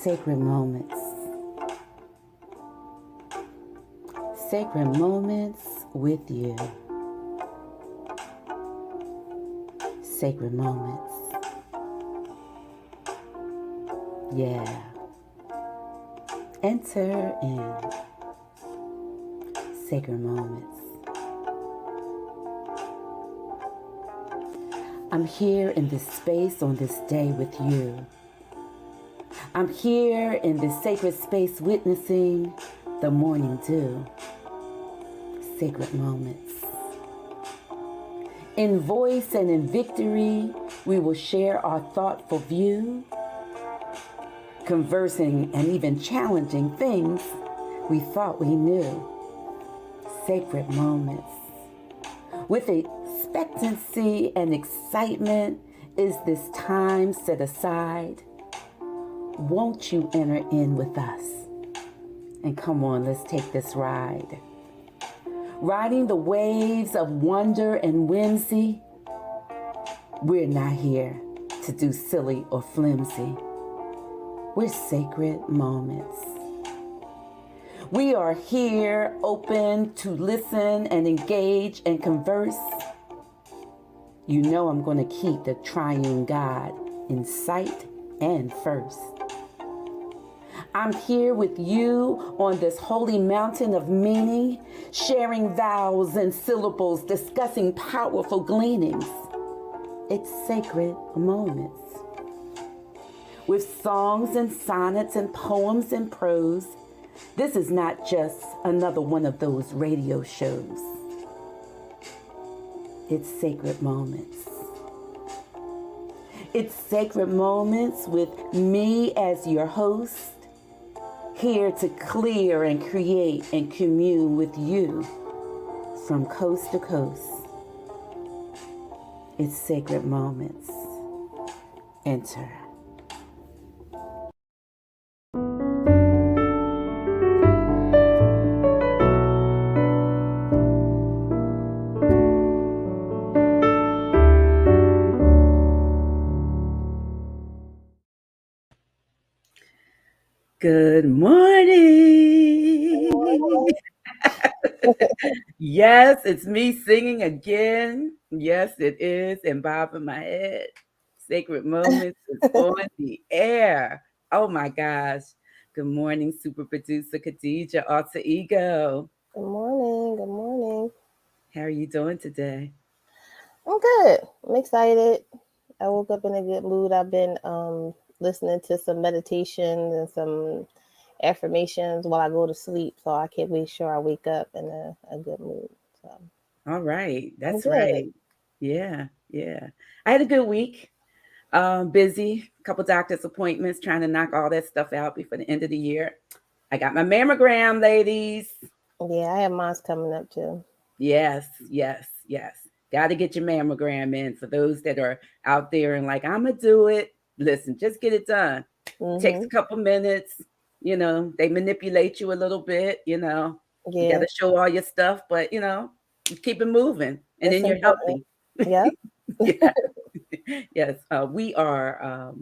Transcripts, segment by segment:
Sacred moments. Sacred moments with you. Sacred moments. Yeah. Enter in sacred moments. I'm here in this space on this day with you. I'm here in this sacred space witnessing the morning dew. Sacred moments. In voice and in victory, we will share our thoughtful view, conversing and even challenging things we thought we knew. Sacred moments. With expectancy and excitement is this time set aside. Won't you enter in with us? And come on, let's take this ride. Riding the waves of wonder and whimsy. We're not here to do silly or flimsy. We're sacred moments. We are here open to listen and engage and converse. You know I'm going to keep the triune God in sight and first. I'm here with you on this holy mountain of meaning, sharing vows and syllables, discussing powerful gleanings. It's sacred moments. With songs and sonnets and poems and prose, this is not just another one of those radio shows. It's sacred moments. It's sacred moments with me as your host, here to clear and create and commune with you from coast to coast. It's sacred moments. Enter. Good morning. Yes, it's me singing again. Yes, it is. And bobbing my head. Sacred Moments is on the air. Oh my gosh. Good morning, super producer Khadija, alter ego. Good morning. Good morning. How are you doing today? I'm good. I'm excited. I woke up in a good mood. I've been listening to some meditations and some affirmations while I go to sleep, so I can't make sure I wake up in a good mood. So All right. I'm That's good. right. Yeah. Yeah. I had a good week. Busy, couple doctor's appointments, trying to knock all that stuff out before the end of the year. I got my mammogram, ladies. Yeah, I have mine's coming up too. Yes, yes, yes. Got to get your mammogram in. For those that are out there and like, I'm going to do it. Listen, just get it done. Takes a couple minutes. You know, they manipulate you a little bit. You know, you got Yeah, to show all your stuff, but, you know, you keep it moving and it's then you're important. healthy. Yep. Yeah. Yes. We are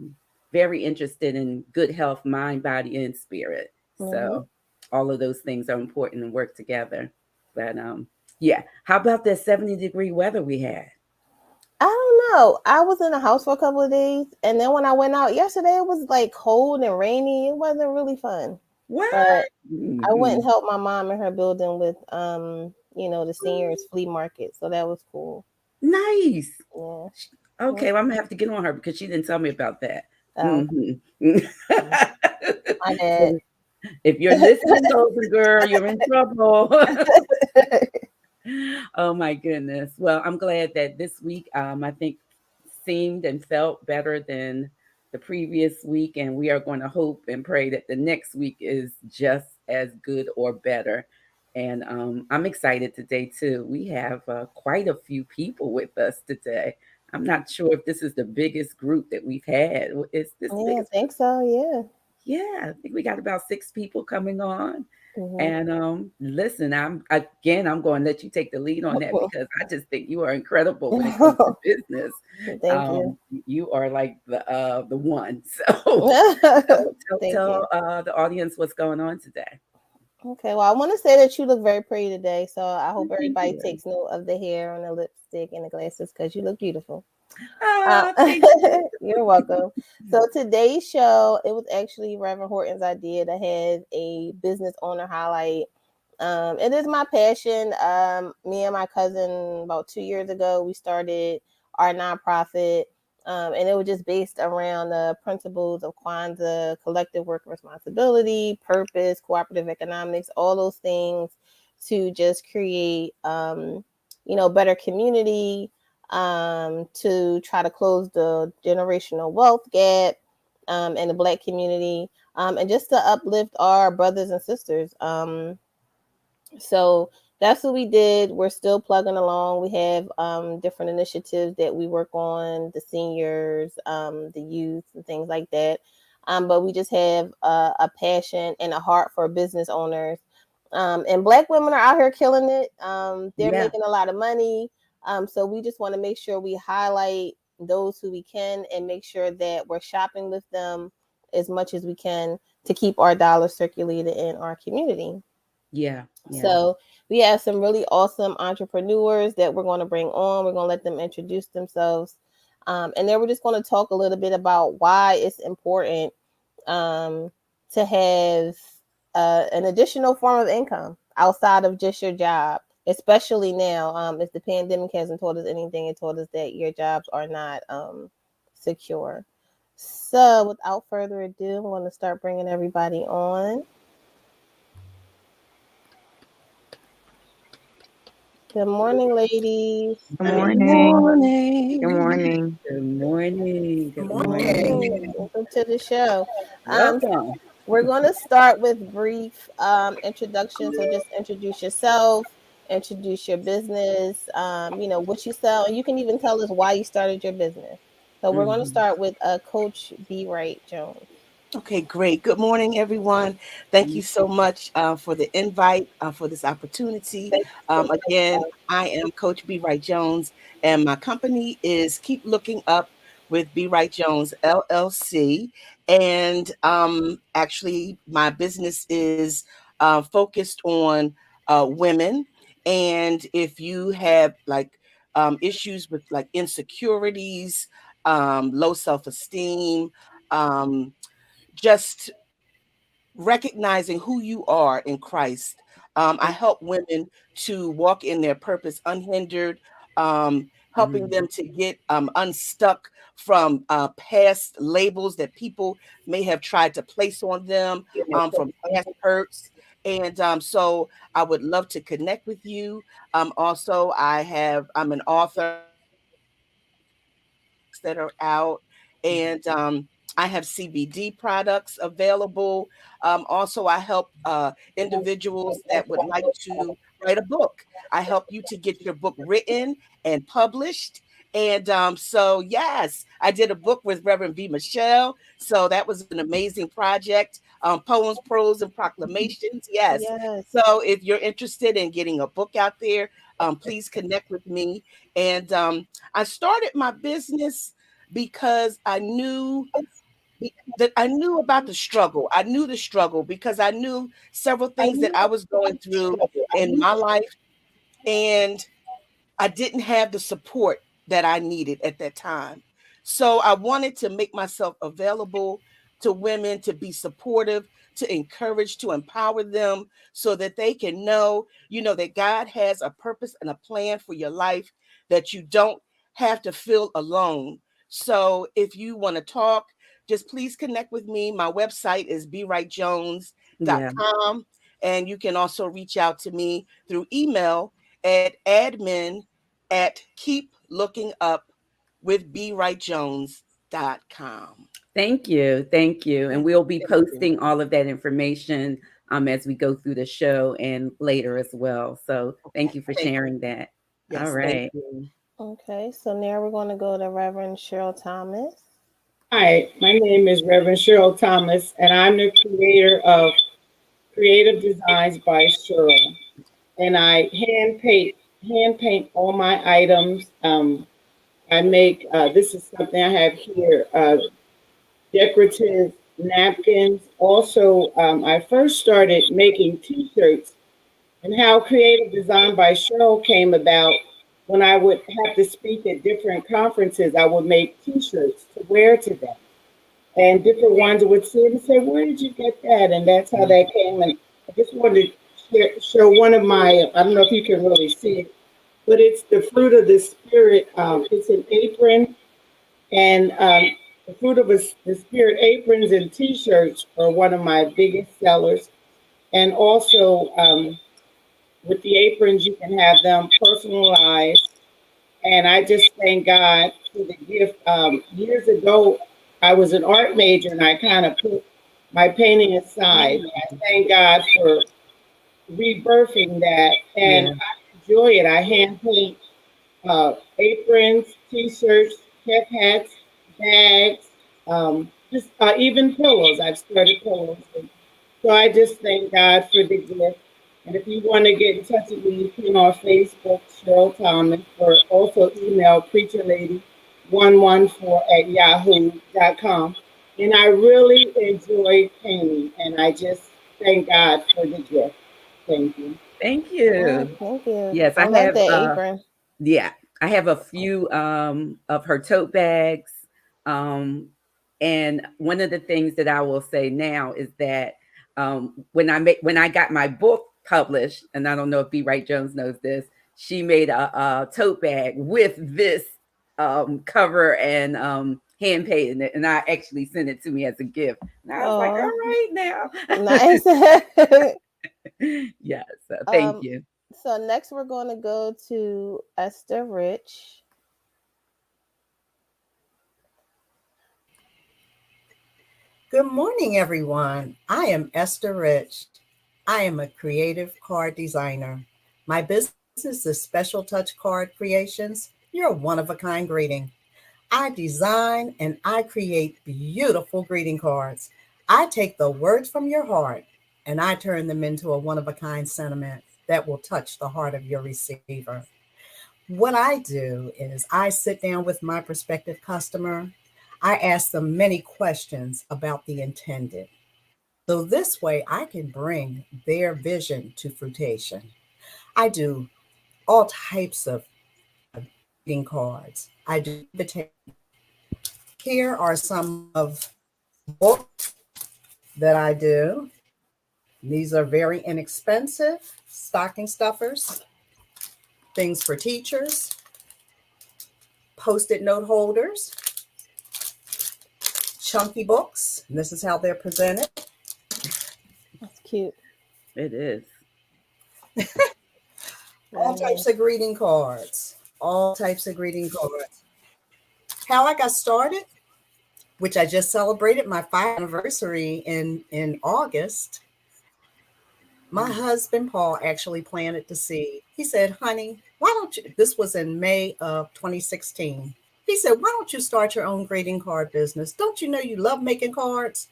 very interested in good health, mind, body, and spirit. hmm So all of those things are important and work together. But yeah. How about that 70-degree weather we had? I don't know. I was in the house for a couple of days, and then when I went out yesterday, it was like cold and rainy. It wasn't really fun. What? But I went and Mm-mm. helped my mom in her building with the seniors flea market. So that was cool. Nice. Yeah. Yeah. Okay, well, I'm gonna have to get on her because she didn't tell me about that. Oh, Hmm. my dad. So if you're listening, Golden Girl, you're in trouble. Oh my goodness. Well, I'm glad that this week, I think, seemed and felt better than the previous week, and we are going to hope and pray that the next week is just as good or better. And I'm excited today too. We have quite a few people with us today. I'm not sure if this is the biggest group that we've had. Is this the Yeah, I biggest? think so. Yeah. Yeah, I think we got about 6 people coming on. Mm-hmm. And listen, I'm going to let you take the lead on that because I just think you are incredible when it comes to business. Thank you. You are like the one. So Thank you. tell the audience what's going on today. Okay, well, I want to say that you look very pretty today. So I hope Thank everybody you. takes note of the hair and the lipstick and the glasses because you look beautiful. Uh, Thank you. you're welcome. So today's show, it was actually Reverend Horton's idea to have a business owner highlight. It is my passion. Me and my cousin about 2 years ago, we started our nonprofit, and it was just based around the principles of Kwanzaa, collective work responsibility, purpose, cooperative economics, all those things to just create, better community, to try to close the generational wealth gap, in the Black community, and just to uplift our brothers and sisters. So that's what we did. We're still plugging along. We have different initiatives that we work on, the seniors, the youth, and things like that. But we just have a passion and a heart for business owners. And Black women are out here killing it. They're Yeah, making a lot of money. So we just want to make sure we highlight those who we can and make sure that we're shopping with them as much as we can to keep our dollars circulated in our community. yeah, yeah, So we have some really awesome entrepreneurs that we're going to bring on. We're going to let them introduce themselves. And then we're just going to talk a little bit about why it's important, um, to have an additional form of income outside of just your job, especially now. If the pandemic hasn't taught us anything, it taught us that your jobs are not secure. So without further ado, I'm going to start bringing everybody on. Good morning, ladies. Good Good morning. Good morning. morning. Good morning. Good Good morning. morning. Welcome to the show. Um, Welcome. we're going to start with brief introduction. So just introduce yourself, introduce your business, what you sell, and you can even tell us why you started your business. So we're going to Mhm. start with Coach B. Wright-Jones. Okay, great. Good morning, everyone. Thank you so much for the invite, for this opportunity. Again, I am Coach B. Wright Jones, and my company is Keep Looking Up with B. Wright Jones, LLC. And actually, my business is focused on women. And if you have like issues with like insecurities, low self esteem, just recognizing who you are in Christ. I help women to walk in their purpose unhindered, helping Mhm. them to get unstuck from past labels that people may have tried to place on them, from past hurts. And so I would love to connect with you. Also, I'm an author. That are out, and I have CBD products available. Also, I help individuals that would like to write a book. I help you to get your book written and published. And so, yes, I did a book with Reverend B. Michelle. So that was an amazing project. Poems, prose, and proclamations. Yes. Yes. So if you're interested in getting a book out there, please connect with me. And I started my business because I knew about the struggle. I knew the struggle because I knew several things that I was going through in my life, and I didn't have the support that I needed at that time. So I wanted to make myself available to women, to be supportive, to encourage, to empower them so that they can know, that God has a purpose and a plan for your life, that you don't have to feel alone. So if you want to talk, just please connect with me. My website is Yeah. bwrightjones.com. And you can also reach out to me through email at admin at keeplookingup.com. Thank you. Thank you. And we'll be Thank you. posting all of that information as we go through the show and later as well. So thank Okay. you for Thank you. sharing that. All Yes, thank right. you. Okay. So now we're going to go to Reverend Cheryl Thomas. Hi, my name is Reverend Cheryl Thomas, and I'm the creator of Creative Designs by Cheryl. And I hand paint all my items. I make this is something I have here, decorative napkins. Also, I first started making T-shirts, and how Creative Design by Cheryl came about. When I would have to speak at different conferences, I would make T-shirts to wear to them, and different ones would see it and say, "Where did you get that?" And that's how that came. And I just wanted to show one of my. I don't know if you can really see it, but it's the fruit of the spirit. It's an apron, and the fruit of the spirit aprons and T-shirts are one of my biggest sellers. And also with the aprons, you can have them personalized. And I just thank God for the gift. Years ago, I was an art major, and I kind of put my painting aside. I thank God for rebirthing that, and I enjoy it. I hand paint aprons, T-shirts, hip hats, bags, just even pillows. I've started pillows. And so I just thank God for the gift. And if you want to get in touch with me, you can on Facebook, Cheryl Thomas, or also email preacherlady114@yahoo.com. And I really enjoy painting, and I just thank God for the gift. Thank you. Thank you. Thank you. Yes, I I love have that apron. yeah, I have a few of her tote bags. And one of the things that I will say now is that when I got my book published, and I don't know if B. Wright-Jones knows this, she made a tote bag with this cover and hand painted it, and I actually sent it to me as a gift. And I was like, all right now. Nice. Yeah, so thank you. So next we're going to go to Esther Rich. Good morning, everyone. I am Esther Rich. I am a creative card designer. My business is Special Touch Card Creations. You're a one-of-a-kind greeting. I design and I create beautiful greeting cards. I take the words from your heart and I turn them into a one-of-a-kind sentiment that will touch the heart of your receiver. What I do is I sit down with my prospective customer. I ask them many questions about the intended. So this way I can bring their vision to fruition. I do all types of greeting cards. I do invitations. Here are some of books that I do. These are very inexpensive stocking stuffers, things for teachers, Post-it note holders, chunky books. And this is how they're presented. That's cute. It is. All types of greeting cards. All types of greeting cards. How I got started, which I just celebrated my 5th anniversary in August. My husband, Paul, actually planted the seed. He said, honey, why don't you, this was in May of 2016. He said, why don't you start your own greeting card business? Don't you know you love making cards?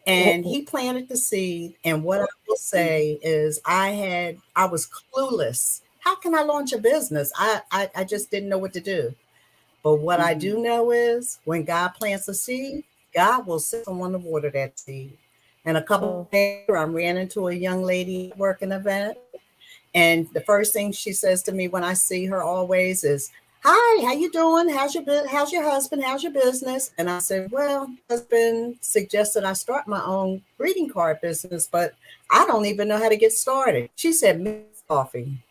And he planted the seed. And what I will say is I was clueless. How can I launch a business? I just didn't know what to do. But what I do know is when God plants a seed, God will send someone to water that seed. And a couple of days later, I ran into a young lady at work an event. And the first thing she says to me when I see her always is, hi, how you doing? How's your husband? How's your business? And I said, well, husband suggested I start my own greeting card business, but I don't even know how to get started. She said, mix coffee.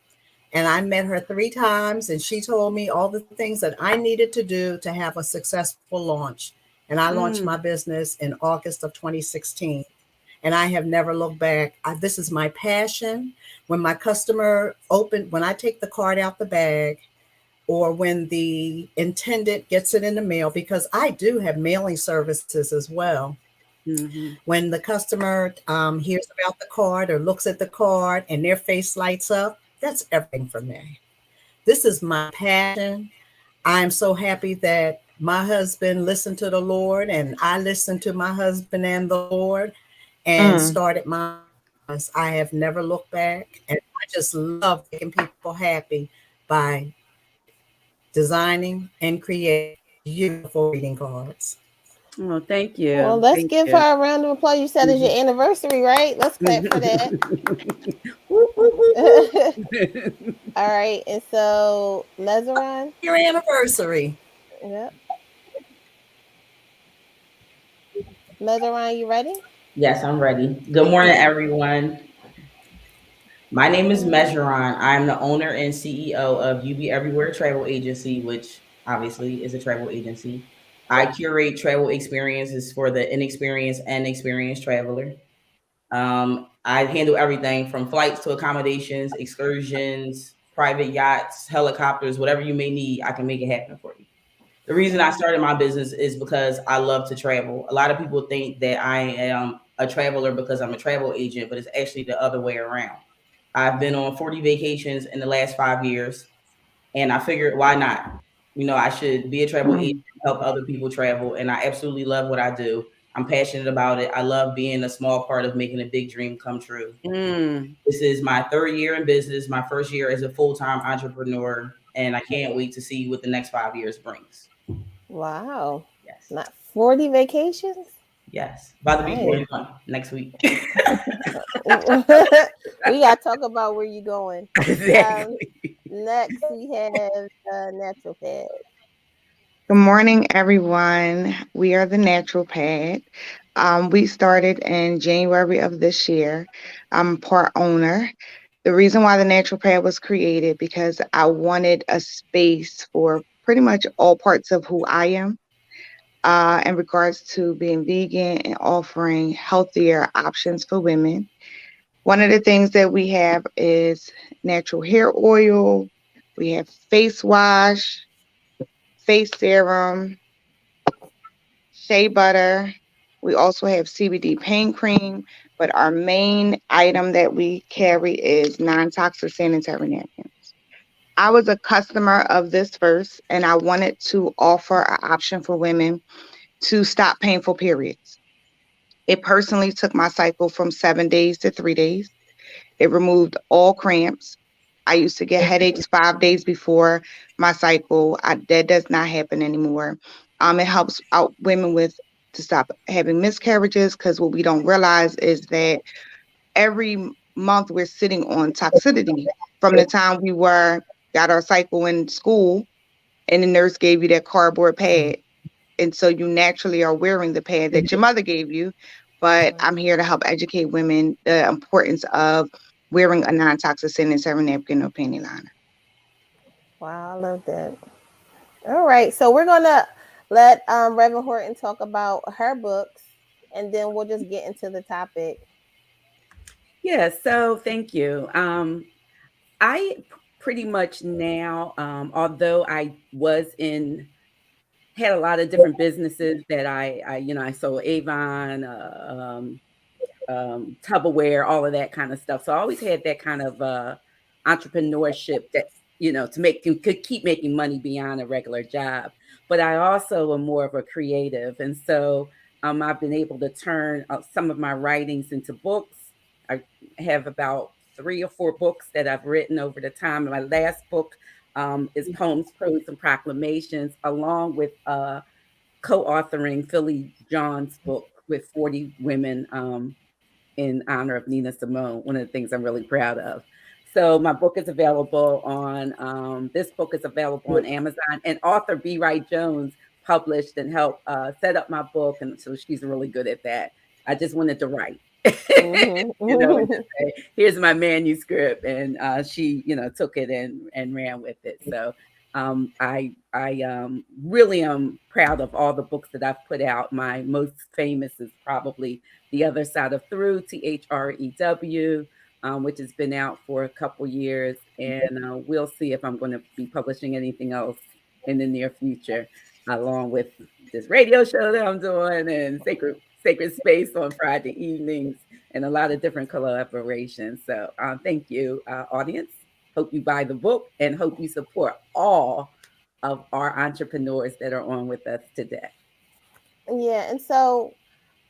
And I met her 3 times and she told me all the things that I needed to do to have a successful launch. And I launched my business in August of 2016. And I have never looked back. This is my passion. When my customer when I take the card out the bag, or when the intended gets it in the mail, because I do have mailing services as well. Mm-hmm. When the customer hears about the card or looks at the card and their face lights up, that's everything for me. This is my passion. I'm so happy that my husband listened to the Lord and I listened to my husband and the Lord and started my I have never looked back, and I just love making people happy by designing and creating beautiful greeting cards. Oh, thank you. Well, let's Thank give you. her a round of applause. You said it's your anniversary, right? Let's clap for that. Whoop, whoop, whoop, whoop. All right. And so, Mezeron. Your anniversary. Yep. Mezeron, you ready? Yes, I'm ready. Good morning, everyone. My name is Mezeron. I'm the owner and CEO of UB Everywhere Travel Agency, which obviously is a travel agency. I curate travel experiences for the inexperienced and experienced traveler. I handle everything from flights to accommodations, excursions, private yachts, helicopters, whatever you may need, I can make it happen for you. The reason I started my business is because I love to travel. A lot of people think that I am a traveler because I'm a travel agent, but it's actually the other way around. I've been on 40 vacations in the last 5 years, and I figured, why not? I should be a travel agent, help other people travel, and I absolutely love what I do. I'm passionate about it. I love being a small part of making a big dream come true. This is my third year in business, my first year as a full-time entrepreneur, and I can't wait to see what the next 5 years brings. Wow. Yes. Not 40 vacations? Yes. About to be Nice. 41 next week. We got to talk about where you're going. Exactly. Next, we have Natural Pad. Good morning, everyone. We are the Natural Pad. We started in January of this year. I'm part owner. The reason why the Natural Pad was created because I wanted a space for pretty much all parts of who I am in regards to being vegan and offering healthier options for women. One of the things that we have is natural hair oil. We have face wash, face serum, shea butter. We also have CBD pain cream, but our main item that we carry is non-toxic sanitary napkins. I was a customer of this first, and I wanted to offer an option for women to stop painful periods. It personally took my cycle from 7 days to 3 days. It removed all cramps. I used to get headaches 5 days before my cycle. That does not happen anymore. It helps out women to stop having miscarriages because what we don't realize is that every month we're sitting on toxicity from the time we got our cycle in school and the nurse gave you that cardboard pad. And so you naturally are wearing the pad that your mother gave you. But I'm here to help educate women the importance of wearing a non-toxic sanitary napkin or panty liner. Wow, I love that. All right, so we're gonna let Reverend Horton talk about her books, and then we'll just get into the topic. Yeah, so thank you. I pretty much now, although I had a lot of different businesses that I sold Avon, Tupperware, all of that kind of stuff. So I always had that kind of entrepreneurship that, could keep making money beyond a regular job. But I also am more of a creative. And so I've been able to turn some of my writings into books. I have about 3 or 4 books that I've written over the time. And my last book is Poems, Prose, and Proclamations, along with co-authoring Philly John's book with 40 women in honor of Nina Simone, one of the things I'm really proud of. So my book is available on, this book is available on Amazon, and author B. Wright-Jones published and helped set up my book. And so she's really good at that. I just wanted to write, and just say, here's my manuscript. And she, took it and ran with it. So I really am proud of all the books that I've put out. My most famous is probably The Other Side of Through, THREW, which has been out for a couple years. And we'll see if I'm going to be publishing anything else in the near future, along with this radio show that I'm doing and Sacred Space on Friday evenings and a lot of different collaborations. So thank you, audience. Hope you buy the book and hope you support all of our entrepreneurs that are on with us today. Yeah, and so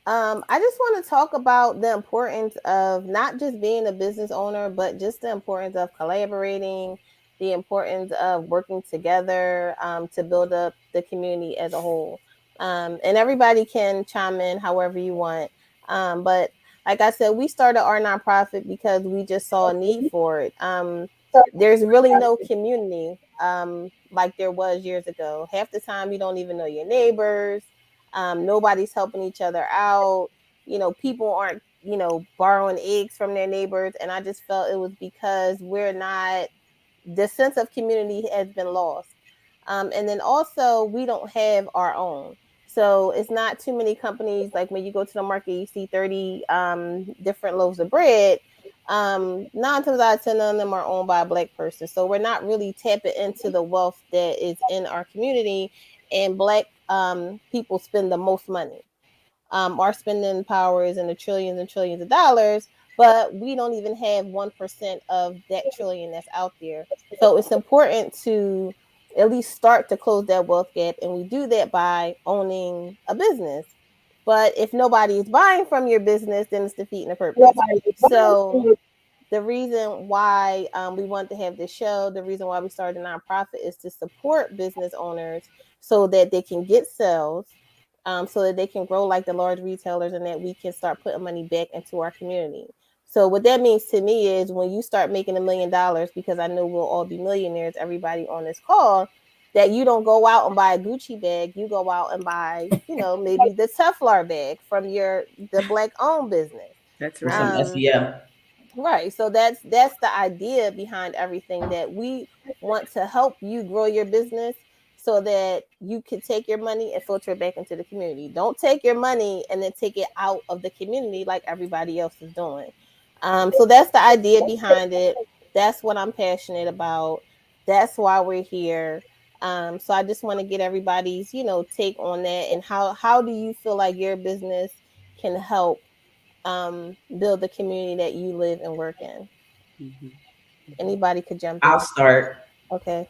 I just want to talk about the importance of not just being a business owner, but just the importance of collaborating, the importance of working together to build up the community as a whole. And everybody can chime in however you want. But like I said, we started our nonprofit because we just saw a need for it. There's really no community like there was years ago. Half the time, you don't even know your neighbors. Nobody's helping each other out. People aren't, borrowing eggs from their neighbors. And I just felt it was because the sense of community has been lost. And then also, we don't have our own. So it's not too many companies. Like when you go to the market, you see 30 different loaves of bread. 9 times out of 10, none of them are owned by a Black person. So we're not really tapping into the wealth that is in our community. And Black people spend the most money. Our spending power is in the trillions and trillions of dollars, but we don't even have 1% of that trillion that's out there. So it's important to at least start to close that wealth gap. And we do that by owning a business. But if nobody is buying from your business, then it's defeating the purpose. So the reason why we want to have this show, the reason why we started a nonprofit is to support business owners so that they can get sales, so that they can grow like the large retailers, and that we can start putting money back into our community. So what that means to me is when you start making $1 million, because I know we'll all be millionaires, everybody on this call, that you don't go out and buy a Gucci bag, you go out and buy, maybe the Teflar bag from the Black owned business. That's With right. some SEO. Right. So that's the idea behind everything, that we want to help you grow your business so that you can take your money and filter it back into the community. Don't take your money and then take it out of the community like everybody else is doing. So that's the idea behind it. That's what I'm passionate about. That's why we're here. So I just want to get everybody's, take on that, and how do you feel like your business can help build the community that you live and work in. Mm-hmm. Anybody could jump in. I'll start. Okay.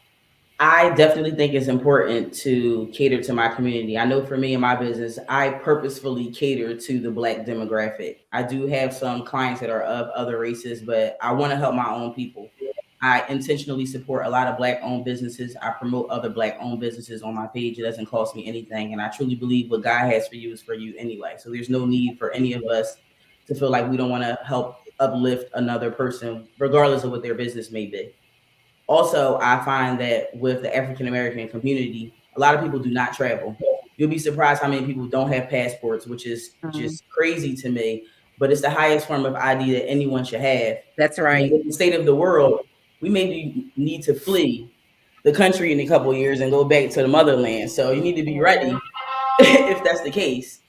I definitely think it's important to cater to my community. I know for me and my business, I purposefully cater to the Black demographic. I do have some clients that are of other races, but I want to help my own people. I intentionally support a lot of Black owned businesses. I promote other Black owned businesses on my page. It doesn't cost me anything. And I truly believe what God has for you is for you anyway. So there's no need for any of us to feel like we don't want to help uplift another person, regardless of what their business may be. Also, I find that with the African American community, a lot of people do not travel. You'll be surprised how many people don't have passports, which is just crazy to me. But it's the highest form of ID that anyone should have. That's right. In the state of the world, we maybe need to flee the country in a couple of years and go back to the motherland. So you need to be ready if that's the case.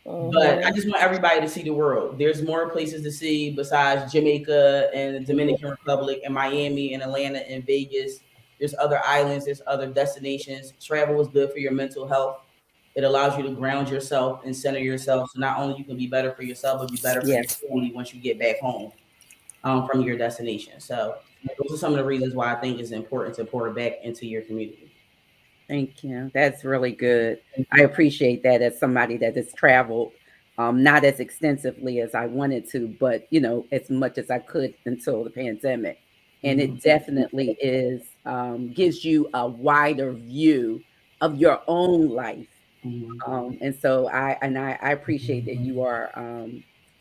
But I just want everybody to see the world. There's more places to see besides Jamaica and the Dominican Republic and Miami and Atlanta and Vegas. There's other islands, there's other destinations. Travel is good for your mental health. It allows you to ground yourself and center yourself. So not only you can be better for yourself, but be better for your family once you get back home from your destination. So those are some of the reasons why I think it's important to pour back into your community. Thank you. That's really good. I appreciate that as somebody that has traveled, not as extensively as I wanted to, but as much as I could until the pandemic. And it definitely gives you a wider view of your own life. And so I appreciate that you are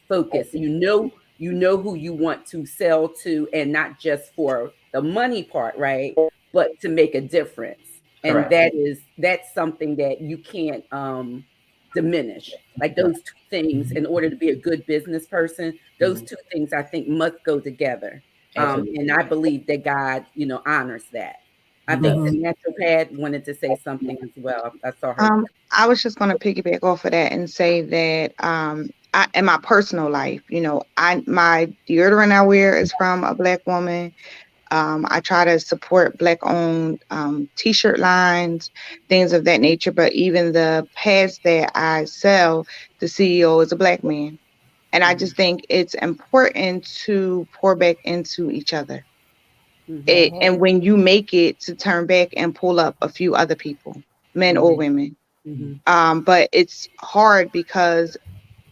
focused. You know who you want to sell to, and not just for the money part, right? But to make a difference. And that's something that you can't diminish. Like those two things, in order to be a good business person, those two things I think must go together. And I believe that God, honors that. I think the natural pad wanted to say something as well. I saw her. I was just going to piggyback off of that and say that in my personal life, my deodorant I wear is from a Black woman. I try to support Black-owned T-shirt lines, things of that nature. But even the pads that I sell, the CEO is a Black man. And I just think it's important to pour back into each other. And when you make it, to turn back and pull up a few other people, men or women. But it's hard because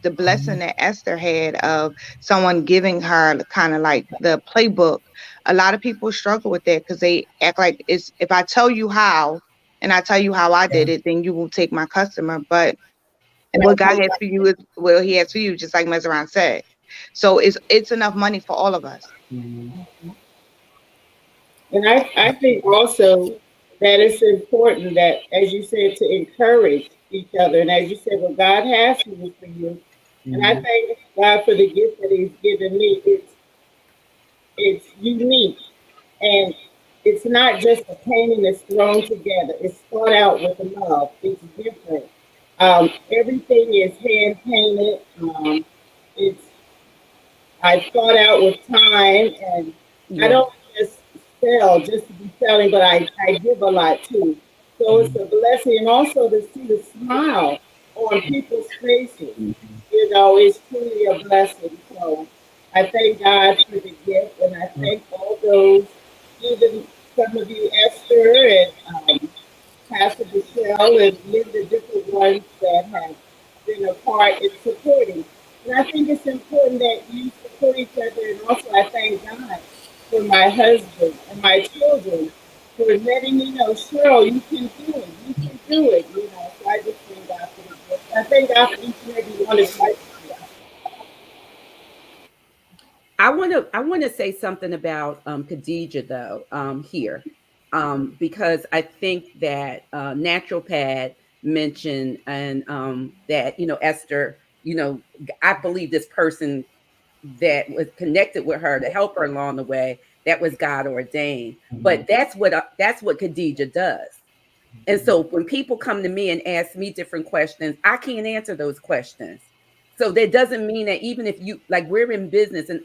the blessing that Esther had of someone giving her kind of like the playbook. A lot of people struggle with that because they act like it's if I tell you how and I tell you how I did it, then you will take my customer. But what God has for you is what He has for you, just like Messeron said. So it's enough money for all of us. And I think also that it's important that, as you said, to encourage each other. And as you said, what God has for you, for you. And I thank God for the gift that He's given me. It's unique, and it's not just a painting that's thrown together. It's thought out with love. It's different. Everything is hand painted. It's I thought out with time, and I don't just sell just to be selling, but I give a lot too. So it's a blessing, and also to see the smile on people's faces. You know, it's truly a blessing. So I thank God for the gift, and I thank all those, even some of you, Esther and Pastor Michelle, and the different ones that have been a part in supporting. And I think it's important that you support each other. And also, I thank God for my husband and my children for letting me know, Cheryl, you can do it. You can do it. You know, so I just thank God for the gift. I thank God for each and every one of you. I want to say something about Khadijah though here because I think that naturopath mentioned and that Esther, I believe this person that was connected with her to help her along the way, that was God ordained. But that's what Khadijah does. And so when people come to me and ask me different questions, I can't answer those questions. So that doesn't mean that even if you like we're in business and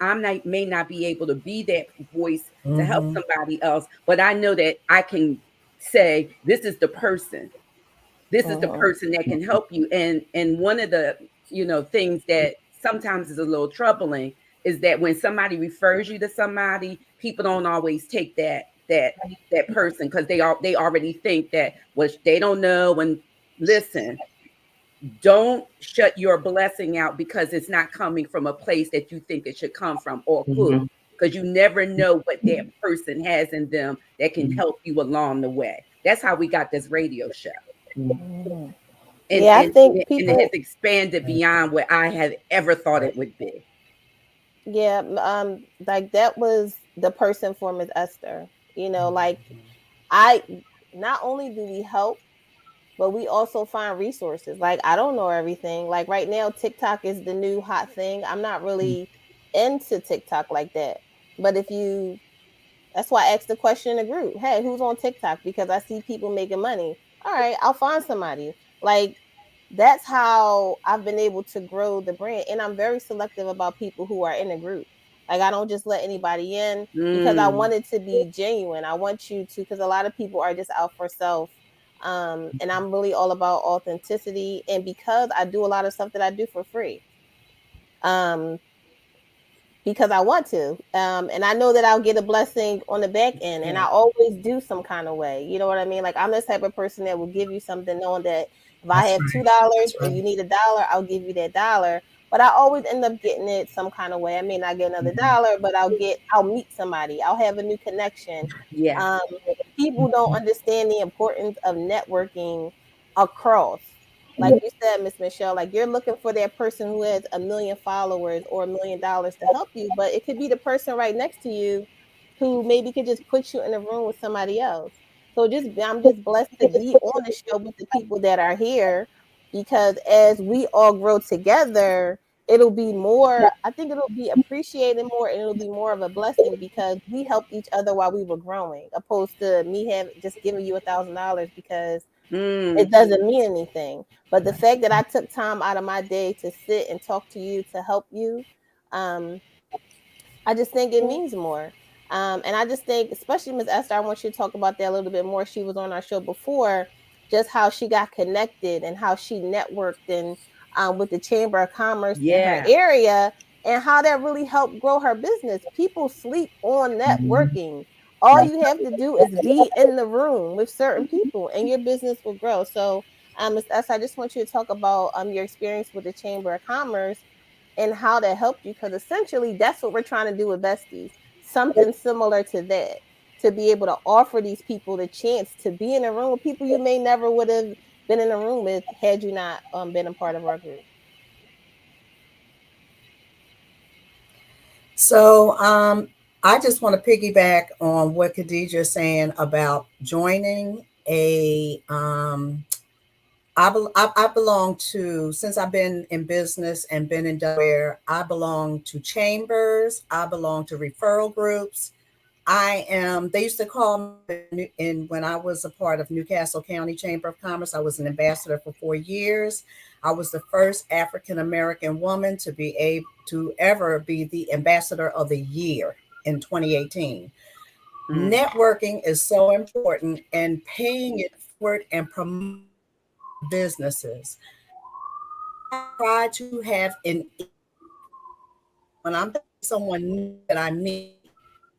may not be able to be that voice to help somebody else, but I know that I can say this is the person. This is the person that can help you. And one of the things that sometimes is a little troubling is that when somebody refers you to somebody, people don't always take that person because they already think that what they don't know. And listen, don't shut your blessing out because it's not coming from a place that you think it should come from or could, because you never know what that person has in them that can help you along the way. That's how we got this radio show. And, Yeah, I and, think and it has people. expanded beyond what I had ever thought it would be. Yeah, like that was the person for Miss Esther. Like I not only do we help, but we also find resources. Like I don't know everything. Like right now, TikTok is the new hot thing. I'm not really into TikTok like that. But that's why I asked the question in the group. Hey, who's on TikTok? Because I see people making money. All right, I'll find somebody. Like that's how I've been able to grow the brand. And I'm very selective about people who are in the group. Like I don't just let anybody in because I want it to be genuine. I want you to, because a lot of people are just out for self. And I'm really all about authenticity. And because I do a lot of stuff that I do for free. Um, because I want to. And I know that I'll get a blessing on the back end. And I always do some kind of way. You know what I mean? Like I'm the type of person that will give you something knowing that if I have $2 and you need $1, I'll give you that dollar. But I always end up getting it some kind of way. I may not get another dollar, but I'll meet somebody. I'll have a new connection. Yeah. Um, People don't understand the importance of networking across. Like you said, Miss Michelle, like you're looking for that person who has 1 million followers or $1 million to help you, but it could be the person right next to you who maybe could just put you in a room with somebody else. So I'm just blessed to be on the show with the people that are here, because as we all grow together, it'll be more, I think it'll be appreciated more, and it'll be more of a blessing because we helped each other while we were growing, opposed to me having just giving you $1,000 because it doesn't mean anything. But the fact that I took time out of my day to sit and talk to you to help you, um, I just think it means more. And I just think, especially Ms. Esther, I want you to talk about that a little bit more. She was on our show before, just how she got connected and how she networked and with the Chamber of Commerce in her area, and how that really helped grow her business. People sleep on networking. All you have to do is be in the room with certain people and your business will grow. So Ms. S, I just want you to talk about your experience with the Chamber of Commerce and how that helped you, because essentially that's what we're trying to do with Besties. Something similar to that, to be able to offer these people the chance to be in a room with people you may never would have been in a room with had you not been a part of our group. So I just want to piggyback on what Khadija is saying about joining a I belong to, since I've been in business and been in Delaware, I belong to chambers, I belong to referral groups. They used to call me, when I was a part of Newcastle County Chamber of Commerce, I was an ambassador for 4 years. I was the first African American woman to be able to ever be the ambassador of the year in 2018. Networking is so important, and paying it forward and promoting businesses. I try to have when I'm someone new that I meet,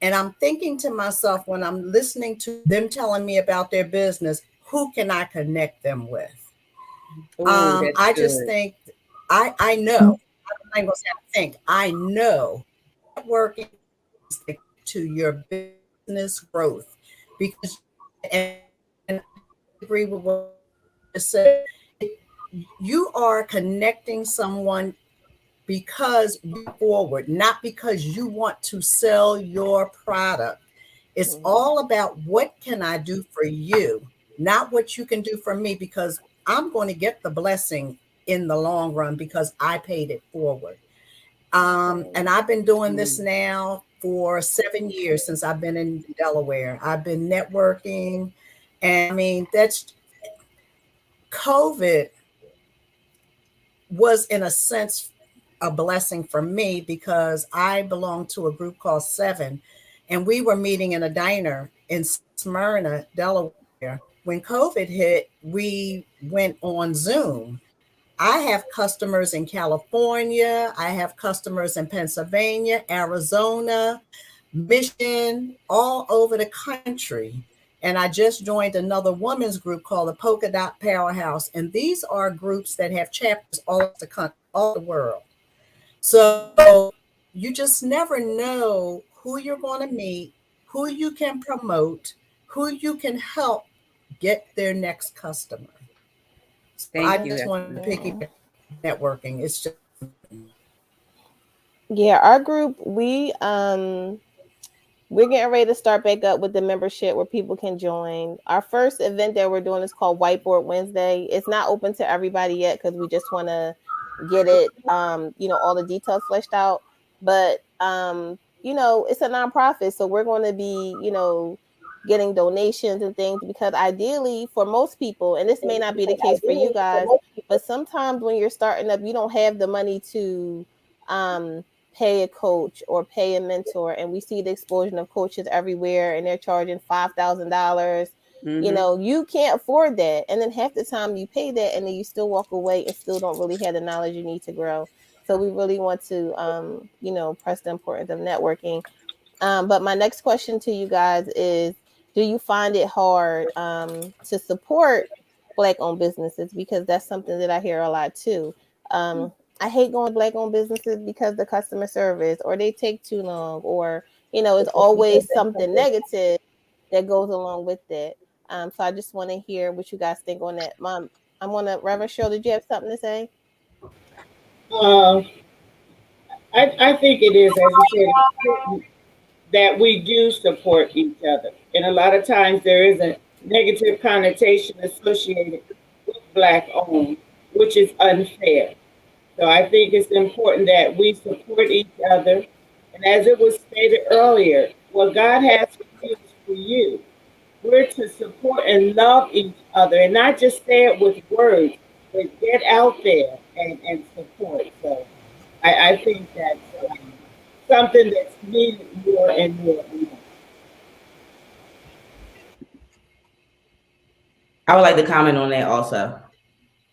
and I'm thinking to myself when I'm listening to them telling me about their business, who can I connect them with? I just think I know. I'm going to say I think I know networking is the key to your business growth, because and I agree with what you said. You are connecting someone because you forward, not because you want to sell your product. It's all about what can I do for you, not what you can do for me, because I'm going to get the blessing in the long run because I paid it forward. And I've been doing this now for 7 years since I've been in Delaware. I've been networking. And I mean, that's COVID was in a sense a blessing for me because I belong to a group called Seven, and we were meeting in a diner in Smyrna, Delaware. When COVID hit, we went on Zoom. I have customers in California, I have customers in Pennsylvania, Arizona, Michigan, all over the country. And I just joined another women's group called the Polkadot Powerhouse. And these are groups that have chapters all over the country, all the world. So you just never know who you're going to meet, who you can promote, who you can help get their next customer. So I just want to piggyback networking. It's just Yeah, our group, we're getting ready to start back up with the membership where people can join. Our first event that we're doing is called Whiteboard Wednesday. It's not open to everybody yet because we just want to get it, all the details fleshed out. But, it's a nonprofit. So we're going to be, getting donations and things, because ideally for most people, and this may not be the case for you guys, but sometimes when you're starting up, you don't have the money to, pay a coach or pay a mentor. And we see the explosion of coaches everywhere, and they're charging $5,000. You can't afford that. And then half the time you pay that and then you still walk away and still don't really have the knowledge you need to grow. So we really want to, press the importance of networking. But my next question to you guys is, do you find it hard to support Black-owned businesses? Because that's something that I hear a lot too. I hate going to Black-owned businesses because the customer service, or they take too long, or, it's always something negative that goes along with that. So I just want to hear what you guys think on that. Mom, Reverend Cheryl, did you have something to say? I think it is, as you said, important that we do support each other. And a lot of times there is a negative connotation associated with Black owned, which is unfair. So I think it's important that we support each other. And as it was stated earlier, what God has for you is for you. We're to support and love each other, and not just say it with words, but get out there and support. So I think that's something that's needed more and more and more. I would like to comment on that also.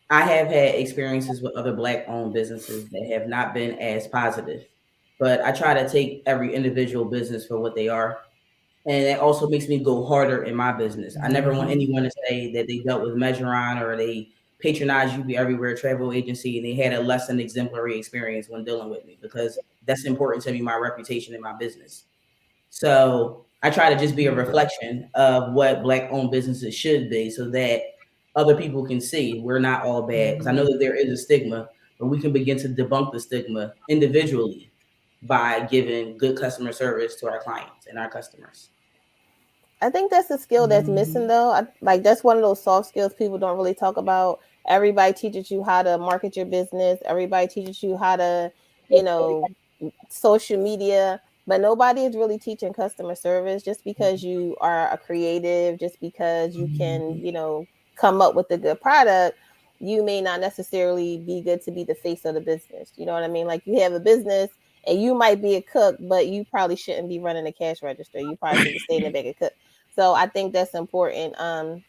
I have had experiences with other Black owned businesses that have not been as positive, but I try to take every individual business for what they are. And it also makes me go harder in my business. I never want anyone to say that they dealt with Measuron or they patronized UB Everywhere Travel Agency, and they had a less than exemplary experience when dealing with me, because that's important to me, my reputation and my business. So I try to just be a reflection of what Black owned businesses should be, so that other people can see we're not all bad. Because I know that there is a stigma, but we can begin to debunk the stigma individually by giving good customer service to our clients and our customers. I think that's a skill that's missing though. Like that's one of those soft skills people don't really talk about. Everybody teaches you how to market your business. Everybody teaches you how to, you know, social media, but nobody is really teaching customer service. Just because you are a creative, just because you can, you know, come up with a good product, you may not necessarily be good to be the face of the business. You know what I mean? Like you have a business and you might be a cook, but you probably shouldn't be running a cash register. You probably should stay in the back and cook. So I think that's important.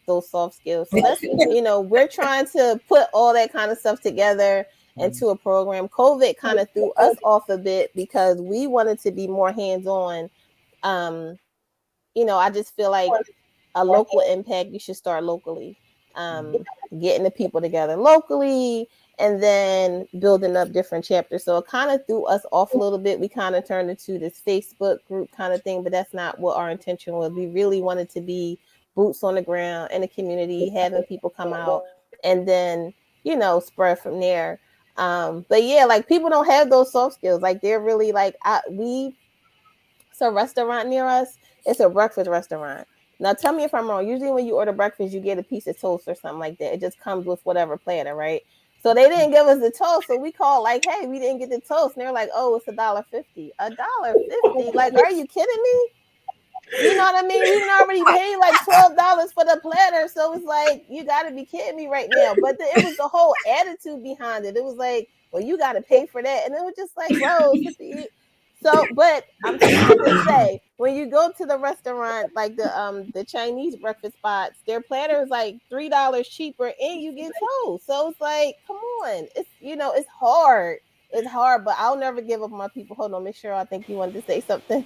Those soft skills. So that's, you know, we're trying to put all that kind of stuff together into a program. COVID kind of threw us off a bit because we wanted to be more hands-on. You know, I just feel like a local impact, you should start locally. Getting the people together locally and then building up different chapters. So it kind of threw us off a little bit. We kind of turned into this Facebook group kind of thing, but that's not what our intention was. We really wanted to be boots on the ground in the community, having people come out and then, you know, spread from there. But yeah, like people don't have those soft skills. Like they're really like, it's a restaurant near us. It's a breakfast restaurant. Now tell me if I'm wrong. Usually when you order breakfast, you get a piece of toast or something like that. It just comes with whatever platter, right? So they didn't give us the toast. So we called like, hey, we didn't get the toast. And they're like, oh, it's $1.50. $1.50? Like, are you kidding me? You know what I mean? We already paid like $12 for the platter. So it's like, you got to be kidding me right now. But it was the whole attitude behind it. It was like, well, you got to pay for that. And it was just like, bro, so, but I'm trying to say, when you go to the restaurant, like the Chinese breakfast spots, their platter is like $3 cheaper, and you get toast. So it's like, come on, it's, you know, it's hard. It's hard, but I'll never give up on my people. Hold on, make sure. I think you wanted to say something.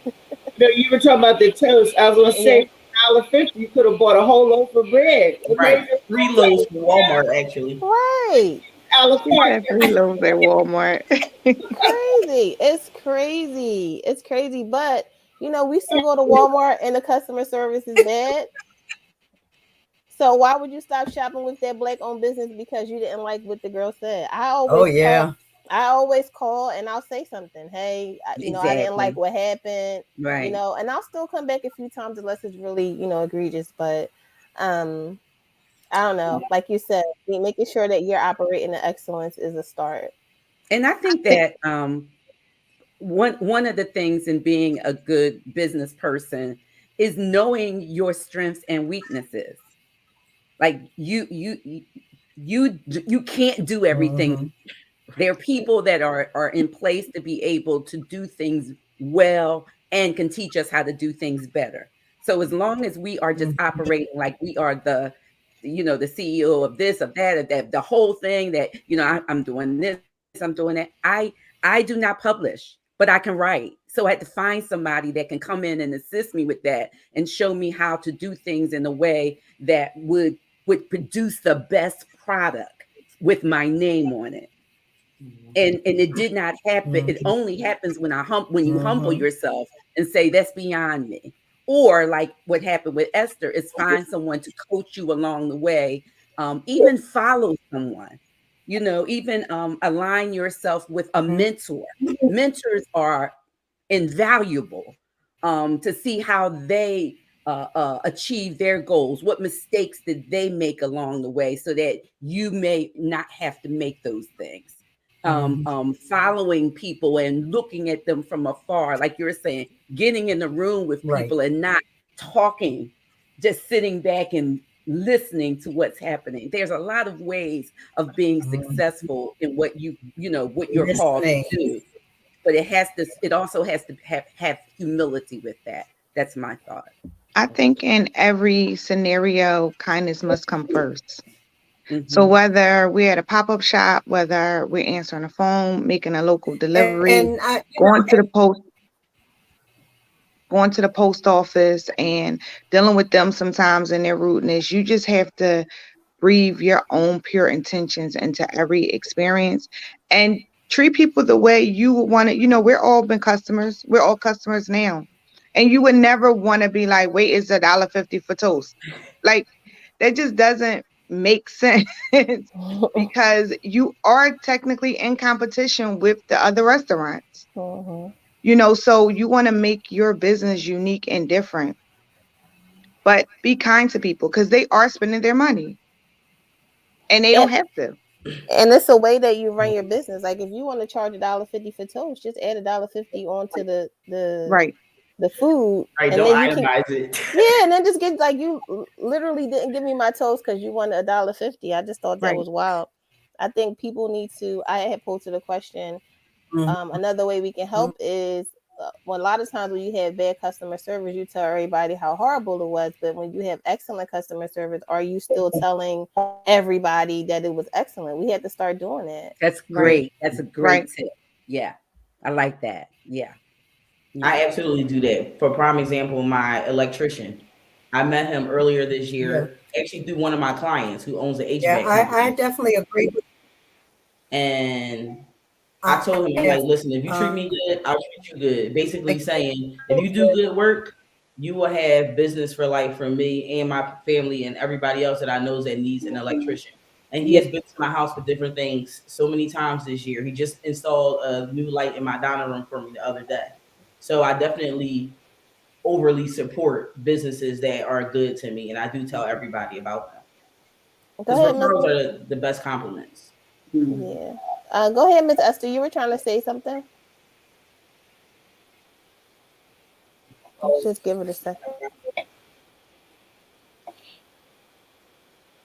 No, you were talking about the toast. I was going to say $1.50. You could have bought a whole loaf of bread. Right, 3 loaves from Walmart actually. Right. $3 loaves at Walmart. Crazy. It's crazy. It's crazy. But you know, we still go to Walmart and the customer service is bad. So why would you stop shopping with that Black-owned business because you didn't like what the girl said? I always call and I'll say something. Hey, you know, I didn't like what happened. Right. You know, and I'll still come back a few times unless it's really, you know, egregious. But I don't know. Like you said, making sure that you're operating in excellence is a start. And I think that one of the things in being a good business person is knowing your strengths and weaknesses. Like you can't do everything. There are people that are in place to be able to do things well and can teach us how to do things better. So as long as we are just operating like we are the CEO of this, of that, the whole thing that, you know, I'm doing this, I'm doing that. I do not publish, but I can write. So I had to find somebody that can come in and assist me with that and show me how to do things in a way that would produce the best product with my name on it. And it did not happen. It only happens when you humble yourself and say, that's beyond me. Or like what happened with Esther is find someone to coach you along the way. Even follow someone, you know, even align yourself with a mentor. Mentors are invaluable to see how they achieve their goals. What mistakes did they make along the way so that you may not have to make those things. Following people and looking at them from afar, like you're saying, getting in the room with people and not talking, just sitting back and listening to what's happening. There's a lot of ways of being successful in what what you're called to do, but it also has to have humility with that. That's my thought. I think in every scenario, kindness must come first. So whether we're at a pop-up shop, whether we're answering a phone, making a local delivery, going to the post office and dealing with them sometimes in their rudeness, you just have to breathe your own pure intentions into every experience and treat people the way you would want to. We're all been customers. We're all customers now. And you would never want to be like, wait, it's $1.50 for toast. Like, that just doesn't make sense because you are technically in competition with the other restaurants. So you want to make your business unique and different. But be kind to people because they are spending their money. And they don't have to. And it's a way that you run your business. Like if you want to charge $1.50 for toast, just add $1.50 onto the food. Right, and don't then itemize it. Yeah, and then just get like, you literally didn't give me my toast because you wanted $1.50. I just thought that was wild. I think people need to. I had posted a question. Another way we can help is when a lot of times when you have bad customer service, you tell everybody how horrible it was. But when you have excellent customer service, are you still telling everybody that it was excellent? We had to start doing that. That's great. That's a great tip. Yeah, I like that. Yeah. I absolutely do that. For prime example, my electrician. I met him earlier this year, actually through one of my clients who owns an HVAC company. I definitely agree with you. And I told him, I'm like, listen, if you treat me good, I'll treat you good. Basically saying, if you do good work, you will have business for life from me and my family and everybody else that I know that needs an electrician. And he has been to my house for different things so many times this year. He just installed a new light in my dining room for me the other day. So I definitely overly support businesses that are good to me, and I do tell everybody about them. Because referrals are the best compliments. Yeah. Go ahead, Miss Esther. You were trying to say something? Let's just give it a second.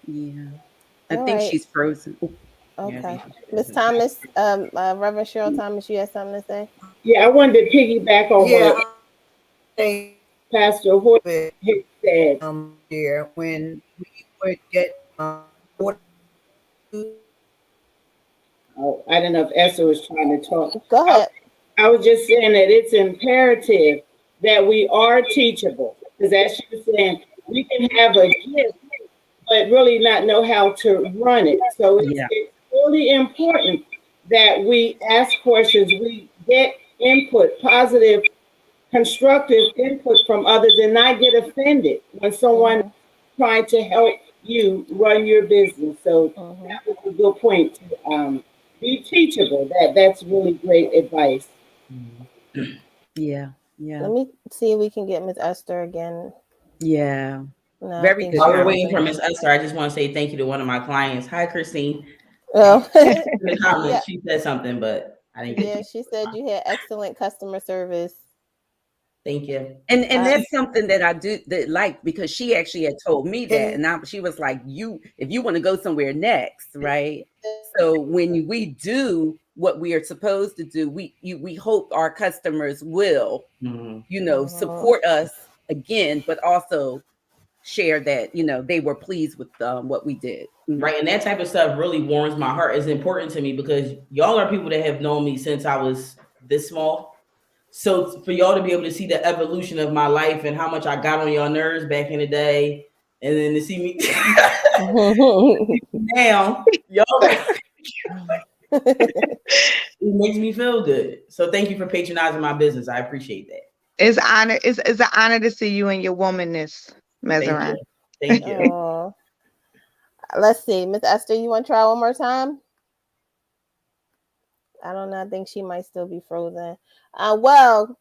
Yeah. I think she's frozen. Okay. Miss Thomas, Reverend Cheryl Thomas, you had something to say? Yeah, I wanted to piggyback on what Pastor Hoyt had said. Here when we would get water. Oh, I don't know if Esther was trying to talk. Go ahead. I was just saying that it's imperative that we are teachable. Because as she was saying, we can have a gift, but really not know how to run it. So it's really important that we ask questions, we get input, positive, constructive input from others, and not get offended when someone is trying to help you run your business. So that was a good point to be teachable. That's really great advice. Yeah. Let me see if we can get Miss Esther again. Yeah. No, very good. While we're waiting for Miss Esther, I just want to say thank you to one of my clients. Hi, Christine. Oh, in the comments, she said something, but I didn't get she said you had excellent customer service. Thank you. And that's something that I do like, because she actually had told me that, and she was like, if you want to go somewhere next, right? So when we do what we are supposed to do, we hope our customers will, support us again, but also share that they were pleased with what we did. Right, and that type of stuff really warms my heart. It's important to me because y'all are people that have known me since I was this small. So for y'all to be able to see the evolution of my life and how much I got on y'all nerves back in the day, and then to see me now, y'all, it makes me feel good. So thank you for patronizing my business. I appreciate that. It's an honor to see you in your womanness, Messeron. Thank you. Let's see, Miss Esther, you want to try one more time? I don't know. I think she might still be frozen. Well,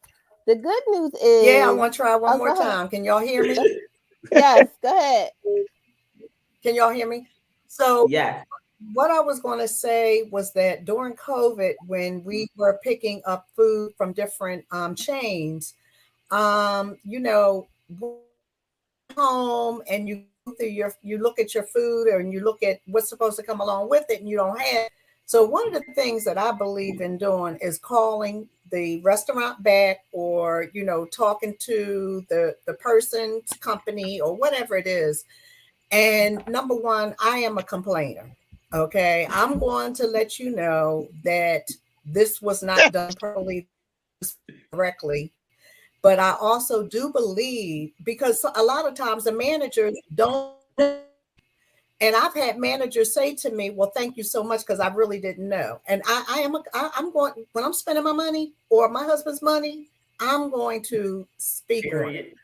the good news is... Yeah, I want to try one more time. Can y'all hear me? Yes, go ahead. Can y'all hear me? So yeah, what I was going to say was that during COVID, when we were picking up food from different chains, home and you look at your food and you look at what's supposed to come along with it, and you don't have. So one of the things that I believe in doing is calling the restaurant back, or talking to the person's company or whatever it is. And number one, I am a complainer. Okay, I'm going to let you know that this was not done properly, correctly. But I also do believe, because a lot of times the managers don't, And I've had managers say to me, well, thank you so much, because I really didn't know. And I'm going, when I'm spending my money or my husband's money, I'm going to speak on it.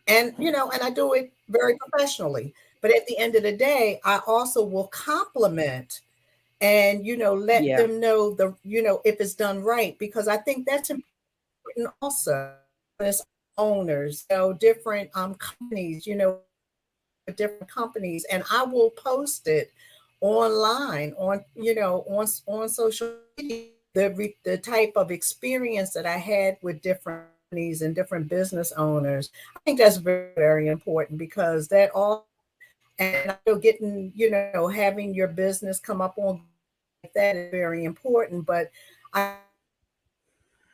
And, and I do it very professionally. But at the end of the day, I also will compliment and, let them know if it's done right, because I think that's important also as owners, different companies, different companies, and I will post it online on social media, the type of experience that I had with different companies and different business owners. I think that's very, very important, because that all, and I know getting, having your business come up on like that is very important, but I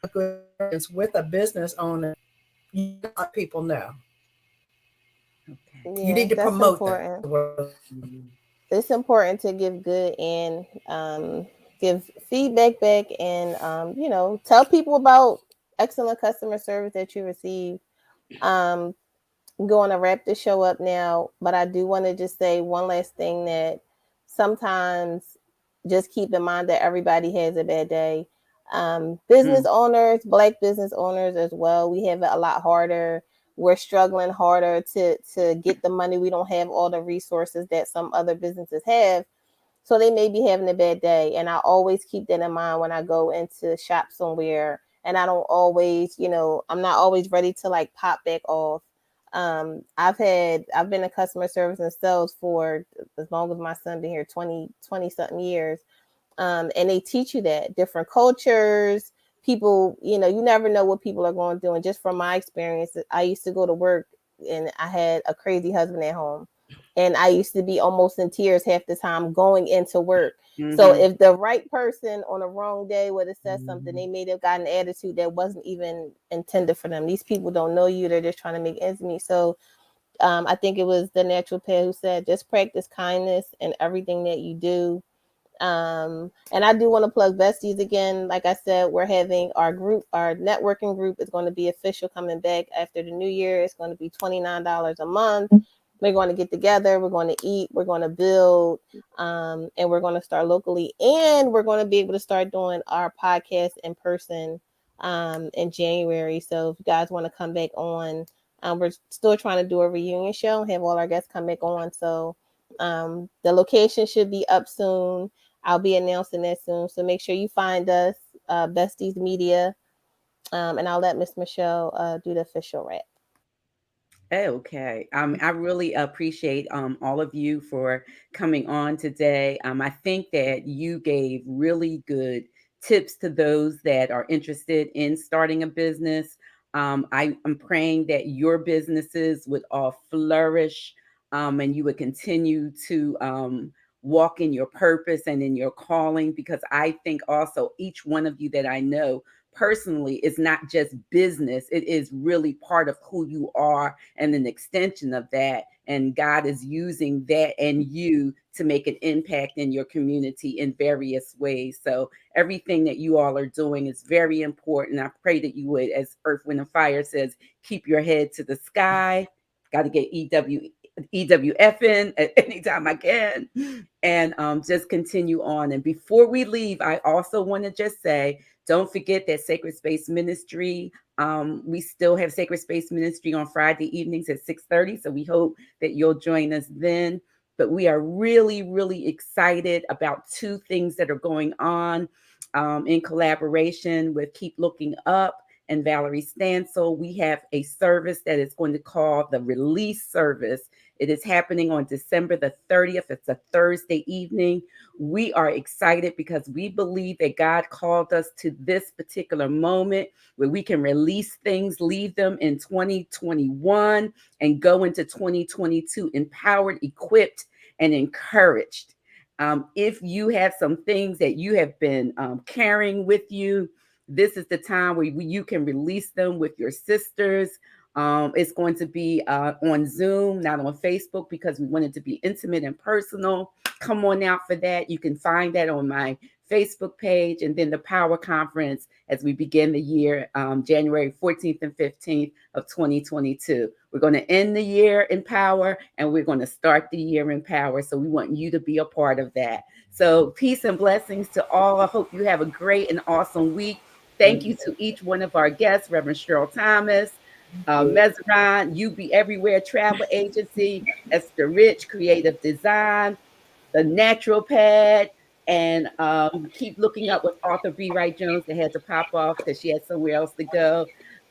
a good experience with a business owner, you let people know. Okay. You Yeah, need to that's promote them. important. It's important to give good and give feedback back, and tell people about excellent customer service that you receive. Um, Going to wrap the show up now, but I do want to just say one last thing, that sometimes just keep in mind that everybody has a bad day. Business owners, Black business owners as well, we have it a lot harder. We're struggling harder to get the money. We don't have all the resources that some other businesses have. So they may be having a bad day. And I always keep that in mind when I go into shop somewhere. And I don't always, I'm not always ready to like pop back off. I've been in customer service and sales for as long as my son been here, 20 something years. And they teach you that different cultures, people, you never know what people are going through. And just from my experience, I used to go to work and I had a crazy husband at home. And I used to be almost in tears half the time going into work. Mm-hmm. So if the right person on a wrong day would have said something, they may have got an attitude that wasn't even intended for them. These people don't know you. They're just trying to make ends meet. So I think it was the Natural Pair who said, just practice kindness in everything that you do. And I do want to plug Besties again. Like I said, we're having our networking group is going to be official coming back after the new year. It's going to be $29 a month. We're going to get together. We're going to eat. We're going to build. And we're going to start locally. And we're going to be able to start doing our podcast in person in January. So if you guys want to come back on, we're still trying to do a reunion show and have all our guests come back on. So the location should be up soon. I'll be announcing that soon. So make sure you find us, Besties Media. And I'll let Miss Michelle do the official wrap. Okay. I really appreciate all of you for coming on today. I think that you gave really good tips to those that are interested in starting a business. I am praying that your businesses would all flourish, and you would continue to walk in your purpose and in your calling, because I think also each one of you that I know personally is not just business. It is really part of who you are and an extension of that. And God is using that and you to make an impact in your community in various ways. So everything that you all are doing is very important. I pray that you would, as Earth, Wind, and Fire says, keep your head to the sky. Got to get EWF in at any time I can, and just continue on. And before we leave, I also want to just say, don't forget that Sacred Space Ministry, we still have Sacred Space Ministry on Friday evenings at 6:30. So we hope that you'll join us then. But we are really, really excited about two things that are going on in collaboration with Keep Looking Up and Valerie Stansel. We have a service that is going to call the Release Service. It is happening on December the 30th. It's a Thursday evening. We are excited because we believe that God called us to this particular moment where we can release things, leave them in 2021 and go into 2022 empowered, equipped, and encouraged. If you have some things that you have been carrying with you, this is the time where you can release them with your sisters. It's going to be on Zoom, not on Facebook, because we want it to be intimate and personal. Come on out for that. You can find that on my Facebook page, and then the Power Conference as we begin the year, January 14th and 15th of 2022. We're going to end the year in power, and we're going to start the year in power. So we want you to be a part of that. So peace and blessings to all. I hope you have a great and awesome week. Thank you to each one of our guests, Reverend Cheryl Thomas, Mezran, You Be Everywhere Travel Agency, Esther Rich, Creative Design, The Natural Pad, and keep looking up with author B. Wright-Jones that had to pop off because she had somewhere else to go.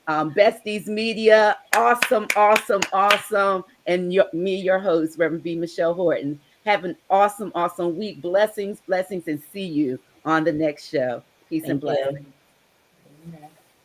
Besties Media, awesome, awesome, awesome. And your host, Reverend B. Michelle Horton. Have an awesome, awesome week. Blessings, blessings, and see you on the next show. Peace and blessings. Amen.